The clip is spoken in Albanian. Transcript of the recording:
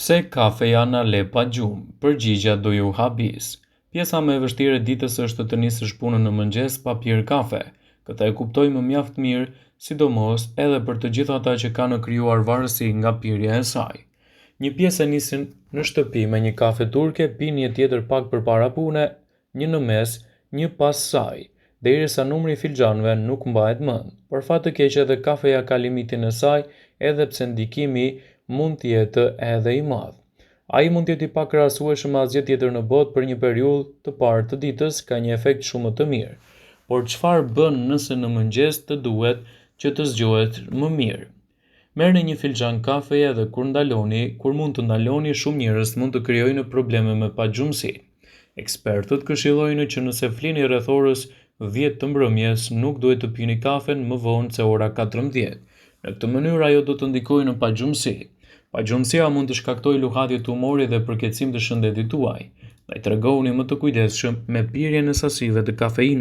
Pse kafeja na le pa gjumë? Përgjigja do ju habis. Pjesa më e vështirë e ditës është të nisësh punën në mëngjes pa pirë kafe. Këtë e kuptoj më mjaft mirë, sidomos edhe për të gjithë ata që kanë krijuar varësi nga pirja e saj. Një pjesë e nisin në shtëpi me një kafe turke, pinë një tjetër pak përpara pune, një në mes, një pas saj, derisa numri i filxhanëve nuk mbahet mend. Për fat të keq edhe kafeja ka limitin e saj, edhe pse ndikimi mund të jetë edhe i madh. Ai mund të jetë i pakrahasueshëm me asgjë tjetër në botë për një periudhë të parë të ditës, ka një efekt shumë të mirë. Por çfarë bën nëse në mëngjes të duhet që të zgjohet më mirë? Merrni një filxhan kafeje dhe kur mund të ndaloni, shumë njerëz mund të krijojnë probleme me pagjumësi. Ekspertët këshillojnë që nëse flini rreth orës 10 të mbrëmjes, nuk duhet të pini kafen më vonë se ora 14. Në këtë mënyrë ajo do të ndikojë në pagjumësi. Pagjumësia mund të shkaktojë luhatje tumori dhe përkeqësim të shëndetit tuaj. Ndaj tregoni më të kujdesshëm me pirjen e sasive të kafeinës.